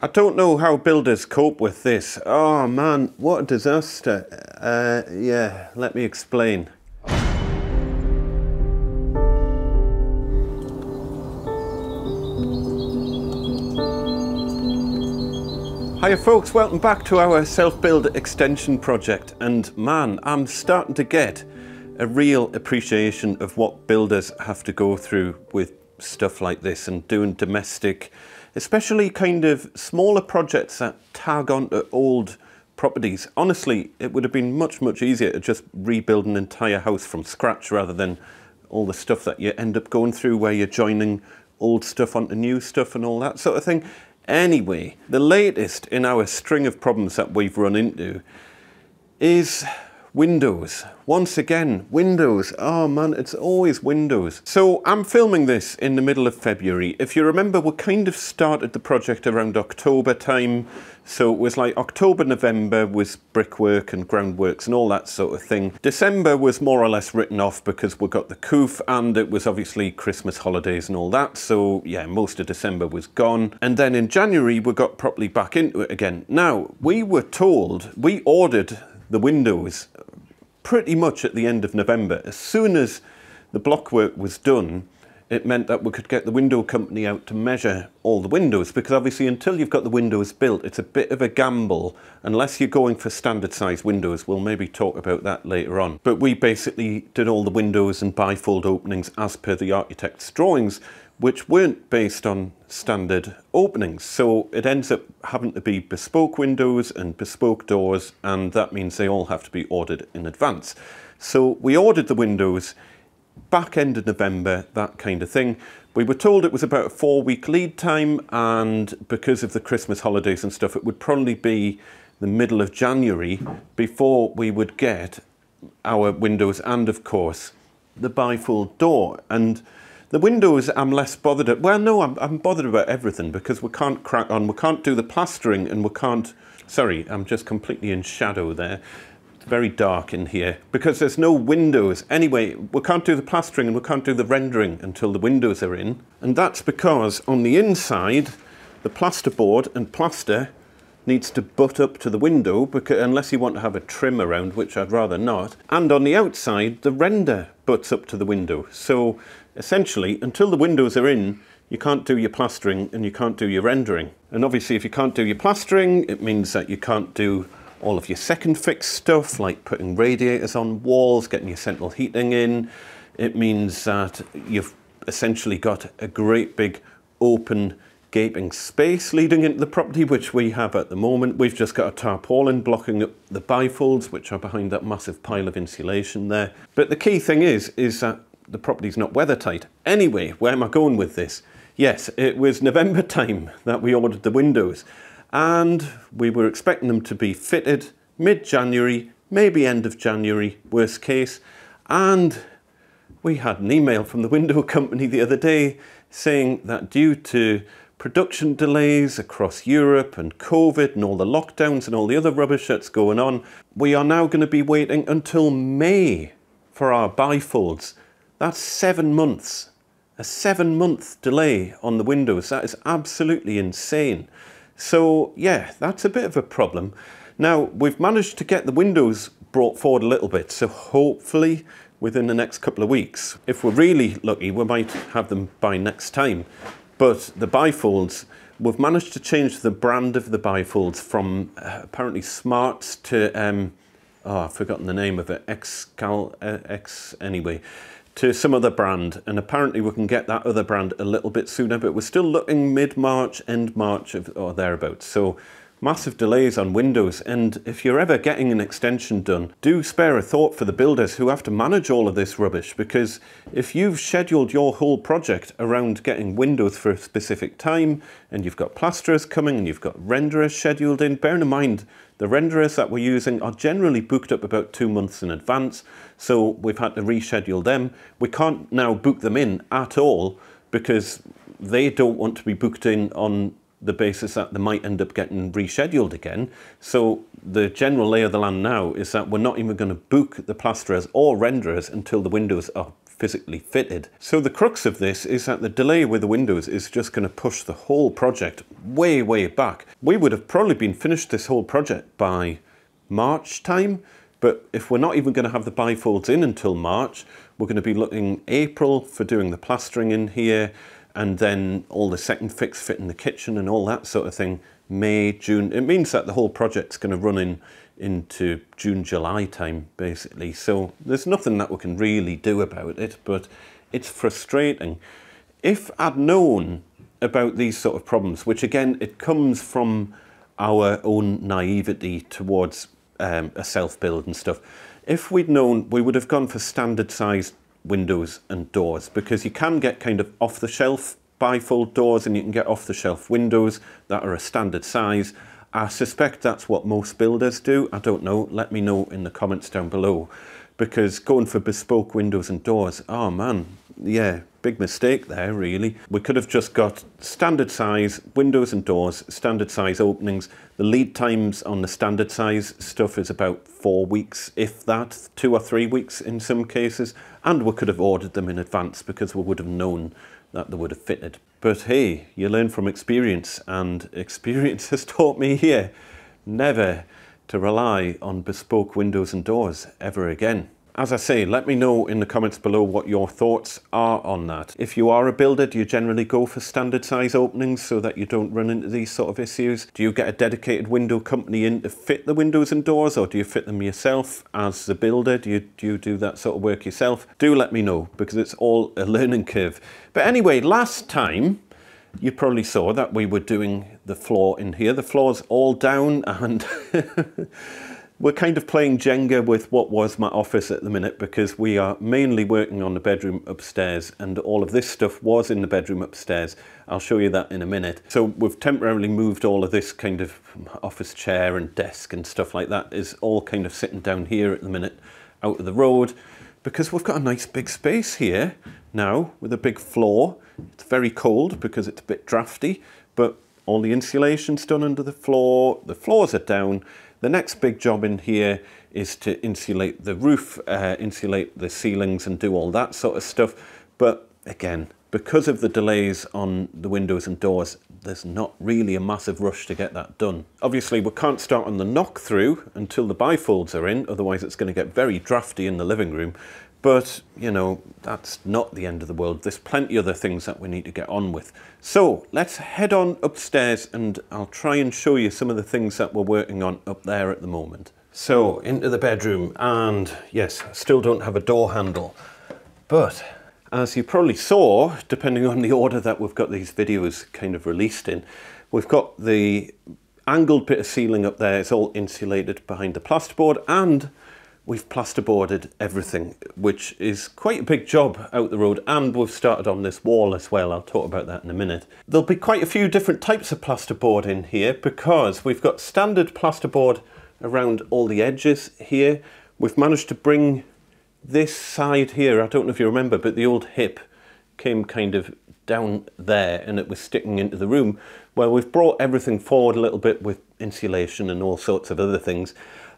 I don't know how builders cope with this. Oh man, what a disaster. Yeah, let me explain. Hiya folks, welcome back to our self-build extension project, and man, I'm starting to get a real appreciation of what builders have to go through with stuff like this and doing domestic, especially kind of smaller projects that tag onto old properties. Honestly, it would have been much easier to just rebuild an entire house from scratch rather than all the stuff that you end up going through where you're joining old stuff onto new stuff and all that sort of thing. Anyway, the latest in our string of problems that we've run into is Windows. Once again, Windows. Oh man, it's always Windows. So I'm filming this in the middle of February. If you remember, we kind of started the project around October time. So it was like October, November was brickwork and groundworks and all that sort of thing. December was more or less written off because we got the coof and it was obviously Christmas holidays and all that. So yeah, most of December was gone. And then in January, we got properly back into it again. Now, we were told, we ordered the windows pretty much at the end of November. As soon as the block work was done, it meant that we could get the window company out to measure all the windows, because obviously until you've got the windows built, it's a bit of a gamble unless you're going for standard size windows. We'll maybe talk about that later on. But we basically did all the windows and bifold openings as per the architect's drawings, which weren't based on standard openings. So it ends up having to be bespoke windows and bespoke doors, and that means they all have to be ordered in advance. So we ordered the windows back end of November, that kind of thing. We were told it was about a 4-week lead time, and because of the Christmas holidays and stuff, it would probably be the middle of January before we would get our windows and of course the bifold door. And the windows I'm less bothered at. Well, no, I'm bothered about everything because we can't crack on. We can't do the plastering and we can't... Sorry, I'm just completely in shadow there. It's very dark in here because there's no windows. Anyway, we can't do the plastering and we can't do the rendering until the windows are in. And that's because on the inside, the plasterboard and plaster needs to butt up to the window, because unless you want to have a trim around, which I'd rather not. And on the outside, the render butts up to the window. So essentially, until the windows are in, you can't do your plastering and you can't do your rendering. And obviously, if you can't do your plastering, it means that you can't do all of your second fix stuff, like putting radiators on walls, getting your central heating in. It means that you've essentially got a great big open gaping space leading into the property, which we have at the moment. We've just got a tarpaulin blocking up the bifolds, which are behind that massive pile of insulation there. But the key thing is that the property's not weather tight. Anyway, where am I going with this? Yes, it was November time that we ordered the windows, and we were expecting them to be fitted mid-January, maybe end of January, worst case. And we had an email from the window company the other day saying that due to production delays across Europe and COVID and all the lockdowns and all the other rubbish that's going on, we are now going to be waiting until May for our bifolds. That's 7 months. A 7-month delay on the windows. That is absolutely insane. So yeah, that's a bit of a problem. Now, we've managed to get the windows brought forward a little bit, so hopefully within the next couple of weeks, if we're really lucky, we might have them by next time. But the bifolds, we've managed to change the brand of the bifolds from apparently Smarts to, I've forgotten the name of it, anyway, to some other brand. And apparently we can get that other brand a little bit sooner, but we're still looking mid-March, end March or thereabouts. So massive delays on windows, and if you're ever getting an extension done, do spare a thought for the builders who have to manage all of this rubbish, because if you've scheduled your whole project around getting windows for a specific time, and you've got plasterers coming and you've got renderers scheduled in, bearing in mind the renderers that we're using are generally booked up about 2 months in advance, so we've had to reschedule them. We can't now book them in at all because they don't want to be booked in on the basis that they might end up getting rescheduled again. So the general lay of the land now is that we're not even going to book the plasterers or renderers until the windows are physically fitted. So the crux of this is that the delay with the windows is just going to push the whole project way, way back. We would have probably been finished this whole project by March time, but if we're not even going to have the bifolds in until March, we're going to be looking April for doing the plastering in here, and then all the second fix fit in the kitchen and all that sort of thing, May, June. It means that the whole project's going to run into June, July time, basically. So there's nothing that we can really do about it, but it's frustrating. If I'd known about these sort of problems, which again, it comes from our own naivety towards a self-build and stuff. If we'd known, we would have gone for standard sized windows and doors, because you can get kind of off-the-shelf bifold doors and you can get off-the-shelf windows that are a standard size. I suspect that's what most builders do. I don't know. Let me know in the comments down below, because going for bespoke windows and doors, oh man, yeah, big mistake there, really. We could have just got standard size windows and doors, standard size openings. The lead times on the standard size stuff is about 4 weeks, if that, 2 or 3 weeks in some cases. And we could have ordered them in advance because we would have known that they would have fitted. But hey, you learn from experience, and experience has taught me here never to rely on bespoke windows and doors ever again. As I say, let me know in the comments below what your thoughts are on that. If you are a builder, do you generally go for standard size openings so that you don't run into these sort of issues? Do you get a dedicated window company in to fit the windows and doors, or do you fit them yourself as the builder? Do you do that sort of work yourself? Do let me know, because it's all a learning curve. But anyway, last time, you probably saw that we were doing the floor in here. The floor's all down, and we're kind of playing Jenga with what was my office at the minute, because we are mainly working on the bedroom upstairs, and all of this stuff was in the bedroom upstairs. I'll show you that in a minute. So we've temporarily moved all of this kind of office chair and desk and stuff like that is all kind of sitting down here at the minute, out of the road, because we've got a nice big space here now with a big floor. It's very cold because it's a bit drafty, but all the insulation's done under the floors are down. The next big job in here is to insulate the roof, insulate the ceilings and do all that sort of stuff. But again, because of the delays on the windows and doors, there's not really a massive rush to get that done. Obviously, we can't start on the knock-through until the bifolds are in, otherwise it's going to get very drafty in the living room. But, you know, that's not the end of the world. There's plenty other things that we need to get on with. So let's head on upstairs and I'll try and show you some of the things that we're working on up there at the moment. So into the bedroom, and yes, still don't have a door handle. But as you probably saw, depending on the order that we've got these videos kind of released in, we've got the angled bit of ceiling up there. It's all insulated behind the plasterboard, and we've plasterboarded everything, which is quite a big job out the road, and we've started on this wall as well. I'll talk about that in a minute. There'll be quite a few different types of plasterboard in here, because we've got standard plasterboard around all the edges here. We've managed to bring this side here, I don't know if you remember, but the old hip came kind of down there and it was sticking into the room. Well, we've brought everything forward a little bit with insulation and all sorts of other things.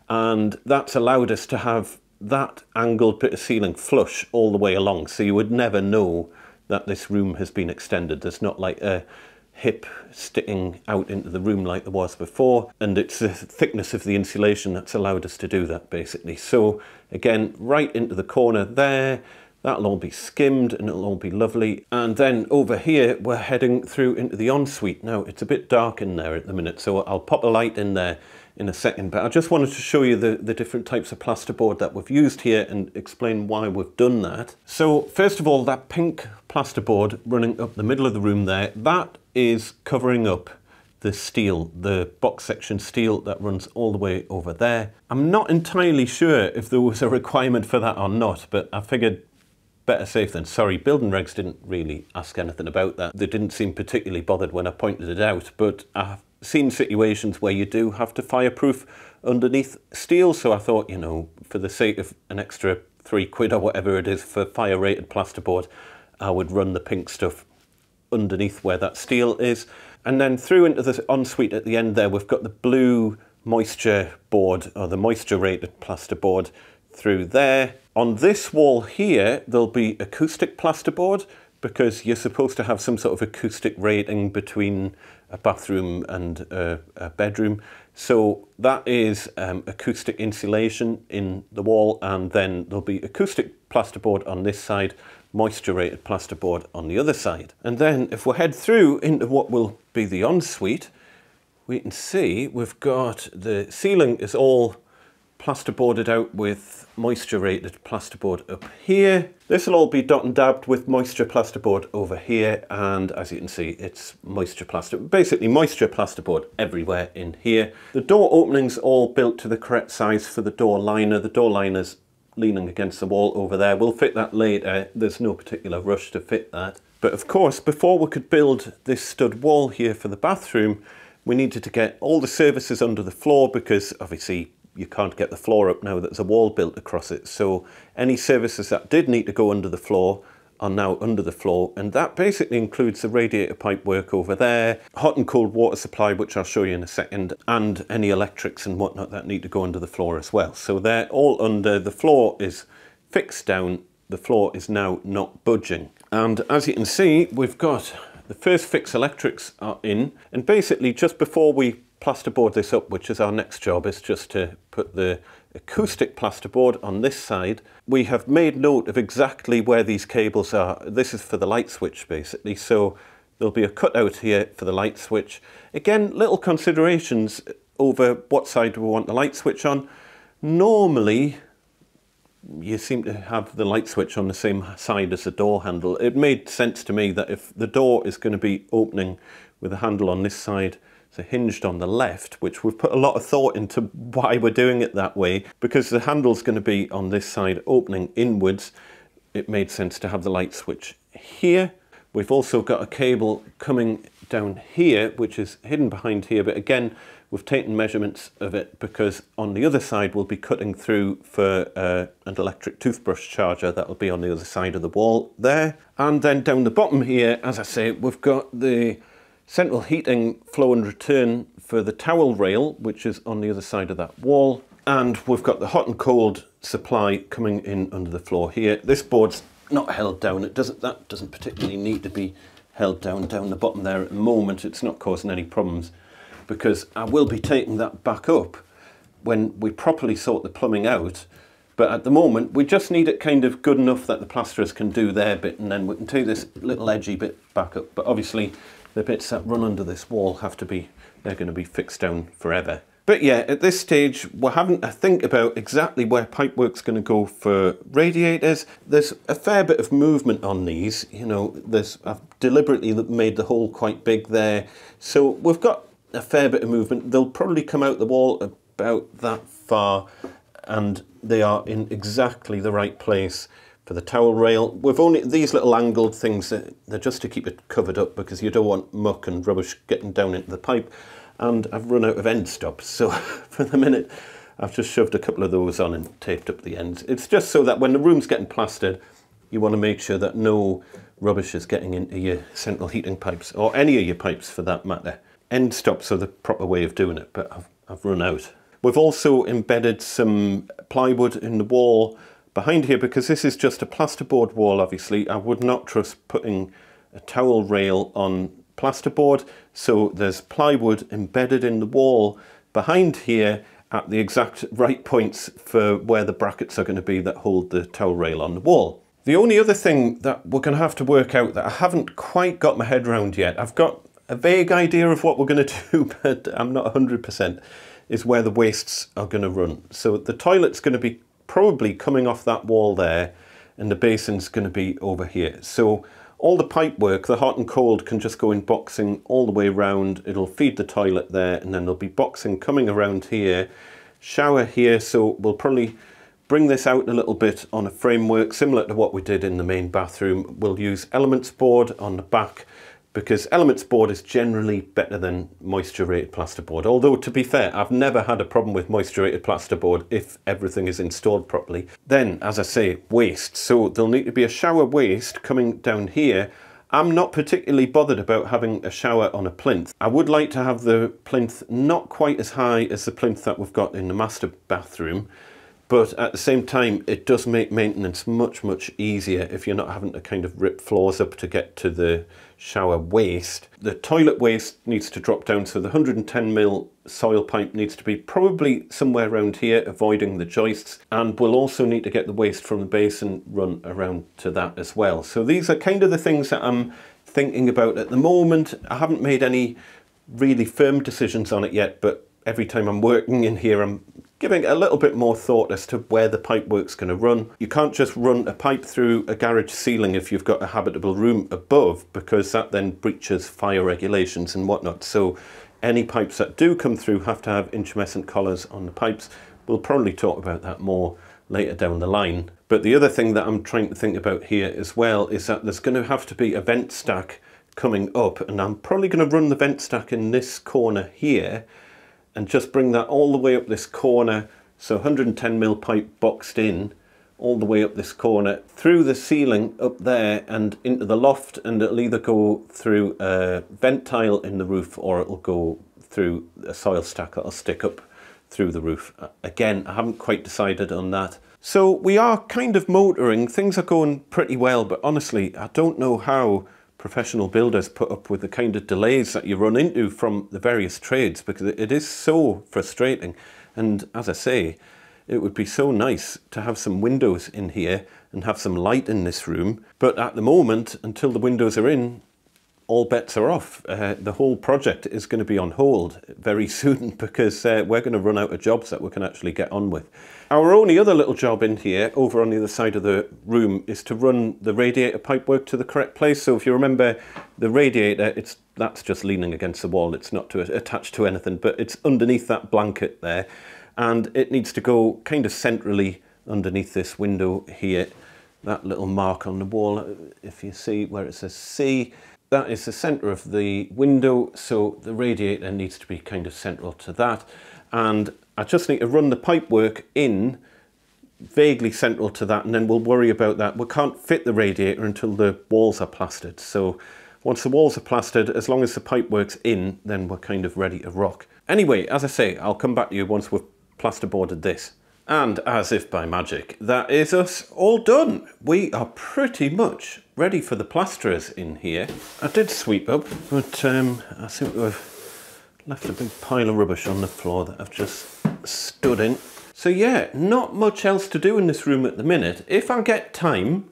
And that's allowed us to have that angled bit of ceiling flush all the way along. So you would never know that this room has been extended. There's not like a hip sticking out into the room like there was before. And it's the thickness of the insulation that's allowed us to do that, basically. So again, right into the corner there, that'll all be skimmed and it'll all be lovely. And then over here, we're heading through into the ensuite. Now, it's a bit dark in there at the minute, so I'll pop a light in there in a second, but I just wanted to show you the different types of plasterboard that we've used here and explain why we've done that. So first of all, that pink plasterboard running up the middle of the room there, that is covering up the steel, the box section steel that runs all the way over there. I'm not entirely sure if there was a requirement for that or not, but I figured better safe than sorry. Building regs didn't really ask anything about that. They didn't seem particularly bothered when I pointed it out, but I've seen situations where you do have to fireproof underneath steel, so I thought, you know, for the sake of an extra £3 or whatever it is for fire rated plasterboard, I would run the pink stuff underneath where that steel is. And then through into the ensuite at the end there, we've got the blue moisture board, or the moisture rated plasterboard, through there. On this wall here, there'll be acoustic plasterboard, because you're supposed to have some sort of acoustic rating between a bathroom and a bedroom. So that is acoustic insulation in the wall, and then there'll be acoustic plasterboard on this side, moisture rated plasterboard on the other side. And then if we head through into what will be the ensuite, we can see we've got the ceiling is all plasterboarded out with moisture rated plasterboard up here. This will all be dot and dabbed with moisture plasterboard over here, and as you can see, it's moisture plaster, basically moisture plasterboard everywhere in here. The door openings all built to the correct size for the door liner. The door liner's leaning against the wall over there. We'll fit that later. There's no particular rush to fit that. But of course, before we could build this stud wall here for the bathroom, we needed to get all the services under the floor, because obviously you can't get the floor up now that there's a wall built across it. So any services that did need to go under the floor are now under the floor, and that basically includes the radiator pipe work over there, hot and cold water supply, which I'll show you in a second, and any electrics and whatnot that need to go under the floor as well. So they're all under. The floor is fixed down. The floor is now not budging. And as you can see, we've got the first fix electrics are in, and basically just before we plasterboard this up, which is our next job, is just to put the acoustic plasterboard on this side. We have made note of exactly where these cables are. This is for the light switch basically, so there'll be a cutout here for the light switch. Again, little considerations over what side do we want the light switch on. Normally you seem to have the light switch on the same side as the door handle. It made sense to me that if the door is going to be opening with a handle on this side, so hinged on the left, which we've put a lot of thought into why we're doing it that way, because the handle's going to be on this side opening inwards, it made sense to have the light switch here. We've also got a cable coming down here, which is hidden behind here, but again, we've taken measurements of it because on the other side we'll be cutting through for an electric toothbrush charger that will be on the other side of the wall there. And then down the bottom here, as I say, we've got the central heating flow and return for the towel rail, which is on the other side of that wall. And we've got the hot and cold supply coming in under the floor here. This board's not held down. That doesn't particularly need to be held down the bottom there at the moment. It's not causing any problems, because I will be taking that back up when we properly sort the plumbing out. But at the moment, we just need it kind of good enough that the plasterers can do their bit, and then we can take this little edgy bit back up. But obviously, the bits that run under this wall have to be, they're going to be fixed down forever. But yeah, at this stage, we're having to think about exactly where pipework's going to go for radiators. There's a fair bit of movement on these, you know, I've deliberately made the hole quite big there. So we've got a fair bit of movement. They'll probably come out the wall about that far, and they are in exactly the right place for the towel rail. We've only these little angled things, they're just to keep it covered up, because you don't want muck and rubbish getting down into the pipe. And I've run out of end stops, so for the minute I've just shoved a couple of those on and taped up the ends. It's just so that when the room's getting plastered, you want to make sure that no rubbish is getting into your central heating pipes, or any of your pipes for that matter. End stops are the proper way of doing it, but I've run out. We've also embedded some plywood in the wall behind here, because this is just a plasterboard wall. Obviously, I would not trust putting a towel rail on plasterboard, so there's plywood embedded in the wall behind here at the exact right points for where the brackets are going to be that hold the towel rail on the wall. The only other thing that we're going to have to work out that I haven't quite got my head around yet, I've got a vague idea of what we're going to do, but I'm not 100%, is where the wastes are going to run. So the toilet's going to be probably coming off that wall there, and the basin's going to be over here. So all the pipe work, the hot and cold, can just go in boxing all the way around. It'll feed the toilet there, and then there'll be boxing coming around here, shower here. So we'll probably bring this out a little bit on a framework similar to what we did in the main bathroom. We'll use elements board on the back, because elements board is generally better than moisture rated plasterboard. Although, to be fair, I've never had a problem with moisture rated plasterboard if everything is installed properly. Then, as I say, waste. So there'll need to be a shower waste coming down here. I'm not particularly bothered about having a shower on a plinth. I would like to have the plinth not quite as high as the plinth that we've got in the master bathroom, but at the same time it does make maintenance much easier if you're not having to kind of rip floors up to get to the shower waste. The toilet waste needs to drop down, so the 110mm soil pipe needs to be probably somewhere around here, avoiding the joists, and we'll also need to get the waste from the basin run around to that as well. So these are kind of the things that I'm thinking about at the moment. I haven't made any really firm decisions on it yet, but every time I'm working in here I'm giving a little bit more thought as to where the pipe work's going to run. You can't just run a pipe through a garage ceiling if you've got a habitable room above, because that then breaches fire regulations and whatnot. So any pipes that do come through have to have incandescent collars on the pipes. We'll probably talk about that more later down the line. But the other thing that I'm trying to think about here as well is that there's going to have to be a vent stack coming up, and I'm probably going to run the vent stack in this corner here and just bring that all the way up this corner. So 110mm pipe boxed in all the way up this corner, through the ceiling up there and into the loft, and it'll either go through a vent tile in the roof or it'll go through a soil stack that'll stick up through the roof. Again, I haven't quite decided on that. So we are kind of motoring, things are going pretty well, but honestly I don't know how professional builders put up with the kind of delays that you run into from the various trades, because it is so frustrating. And as I say, it would be so nice to have some windows in here and have some light in this room, but at the moment, until the windows are in, all bets are off. The whole project is going to be on hold very soon, because we're going to run out of jobs that we can actually get on with. Our only other little job in here, over on the other side of the room, is to run the radiator pipework to the correct place. So if you remember, the radiator, that's just leaning against the wall. It's not attached to anything, but it's underneath that blanket there. And it needs to go kind of centrally underneath this window here. That little mark on the wall, if you see where it says C, that is the centre of the window, so the radiator needs to be kind of central to that. And I just need to run the pipework in vaguely central to that, and then we'll worry about that. We can't fit the radiator until the walls are plastered. So once the walls are plastered, as long as the pipework's in, then we're kind of ready to rock. Anyway, as I say, I'll come back to you once we've plasterboarded this. And as if by magic, that is us all done. We are pretty much ready for the plasterers in here. I did sweep up, but I seem to have left a big pile of rubbish on the floor that I've just stood in. So yeah, not much else to do in this room at the minute. If I get time,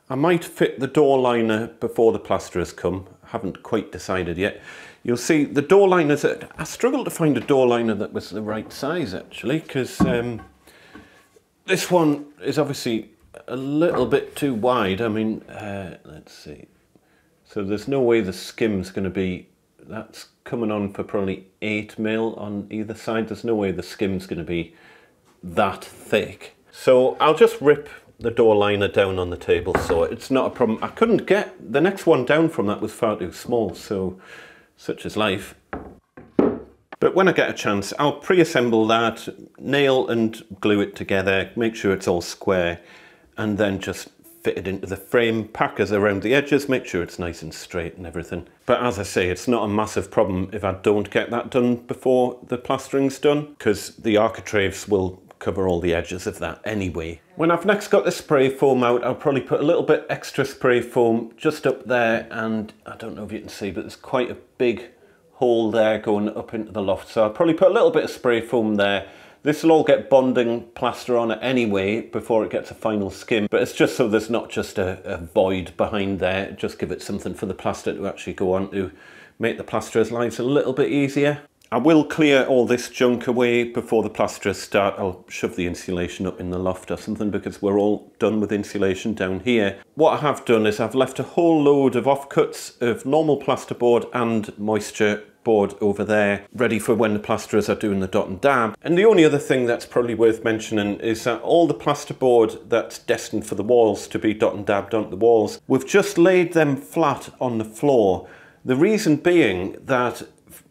I might fit the door liner before the plasterers come. I haven't quite decided yet. You'll see the door liners, I struggled to find a door liner that was the right size actually, because this one is obviously a little bit too wide. I mean, let's see. So there's no way the skim's going to be, that's coming on for probably 8mm on either side. There's no way the skim's going to be that thick. So I'll just rip the door liner down on the table, so it's not a problem. I couldn't get, the next one down from that was far too small, so such is life. But when I get a chance, I'll pre-assemble that, nail and glue it together, make sure it's all square, and then just fit it into the frame, packers around the edges, make sure it's nice and straight and everything. But as I say, it's not a massive problem if I don't get that done before the plastering's done, because the architraves will cover all the edges of that anyway. When I've next got the spray foam out, I'll probably put a little bit extra spray foam just up there, and I don't know if you can see, but there's quite a big hole there going up into the loft, so I'll probably put a little bit of spray foam there. This will all get bonding plaster on it anyway before it gets a final skim, but it's just so there's not just a void behind there. Just give it something for the plaster to actually go on to make the plasterers' lives a little bit easier. I will clear all this junk away before the plasterers start. I'll shove the insulation up in the loft or something, because we're all done with insulation down here. What I have done is I've left a whole load of offcuts of normal plasterboard and moisture board over there, ready for when the plasterers are doing the dot and dab. And the only other thing that's probably worth mentioning is that all the plasterboard that's destined for the walls to be dot and dabbed onto the walls, we've just laid them flat on the floor. The reason being that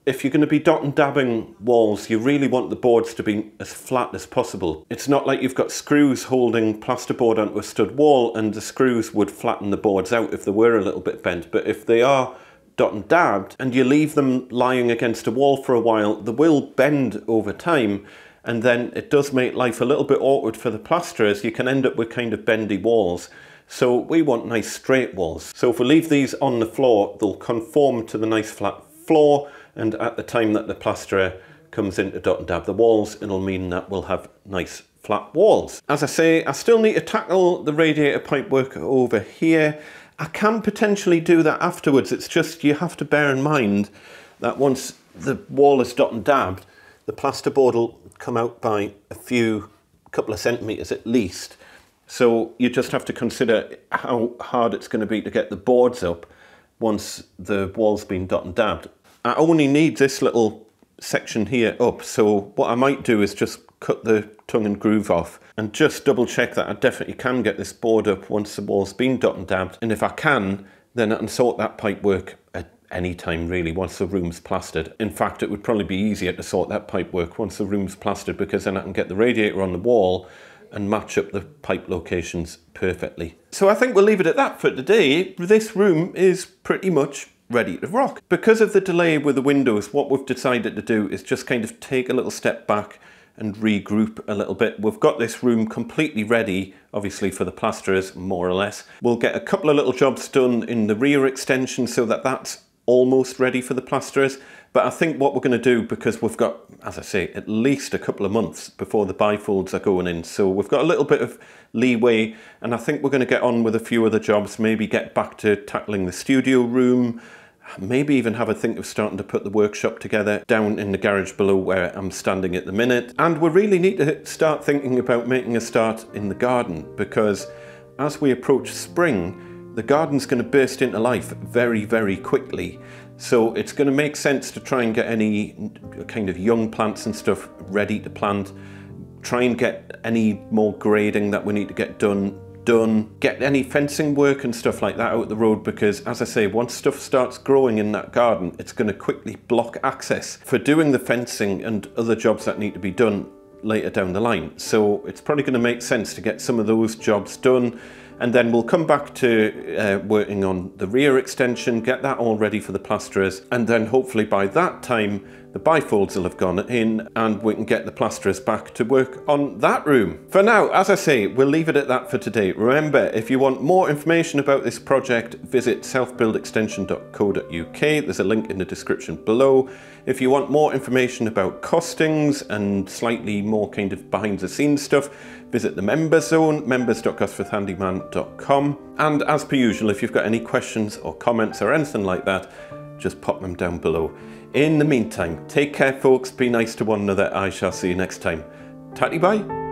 if you're going to be dot and dabbing walls, you really want the boards to be as flat as possible. It's not like you've got screws holding plasterboard onto a stud wall and the screws would flatten the boards out if they were a little bit bent. But if they are dot and dabbed and you leave them lying against a wall for a while, they will bend over time. and then it does make life a little bit awkward for the plasterers. You can end up with kind of bendy walls. So we want nice straight walls. So if we leave these on the floor, they'll conform to the nice flat floor, and at the time that the plasterer comes in to dot and dab the walls, it'll mean that we'll have nice flat walls. As I say, I still need to tackle the radiator pipework over here. I can potentially do that afterwards. It's just you have to bear in mind that once the wall is dot and dabbed, the plasterboard will come out by a couple of centimetres at least. So you just have to consider how hard it's going to be to get the boards up once the wall's been dot and dabbed. I only need this little section here up, so what I might do is just cut the tongue and groove off and just double check that I definitely can get this board up once the wall's been dot and dabbed. And if I can, then I can sort that pipework at any time really, once the room's plastered. In fact, it would probably be easier to sort that pipework once the room's plastered, because then I can get the radiator on the wall and match up the pipe locations perfectly. So I think we'll leave it at that for today. This room is pretty much ready to rock. Because of the delay with the windows, what we've decided to do is just kind of take a little step back and regroup a little bit. We've got this room completely ready, obviously for the plasterers, more or less. We'll get a couple of little jobs done in the rear extension so that that's almost ready for the plasterers. But I think what we're going to do, because we've got, as I say, at least a couple of months before the bifolds are going in, so we've got a little bit of leeway, and I think we're going to get on with a few other jobs, maybe get back to tackling the studio room, maybe even have a think of starting to put the workshop together down in the garage below where I'm standing at the minute. And we really need to start thinking about making a start in the garden, because as we approach spring, the garden's going to burst into life very, very quickly. So it's going to make sense to try and get any kind of young plants and stuff ready to plant, try and get any more grading that we need to get done, get any fencing work and stuff like that out the road, because as I say, once stuff starts growing in that garden, it's going to quickly block access for doing the fencing and other jobs that need to be done later down the line. So it's probably going to make sense to get some of those jobs done, and then we'll come back to working on the rear extension, get that all ready for the plasterers, and then hopefully by that time the bifolds will have gone in and we can get the plasterers back to work on that room. For now, as I say, we'll leave it at that for today. Remember, if you want more information about this project, visit selfbuildextension.co.uk. There's a link in the description below. If you want more information about costings and slightly more kind of behind the scenes stuff, visit the member zone, members.gosforthhandyman.com. And as per usual, if you've got any questions or comments or anything like that, just pop them down below. In the meantime, take care folks, be nice to one another. I shall see you next time. Tatty bye.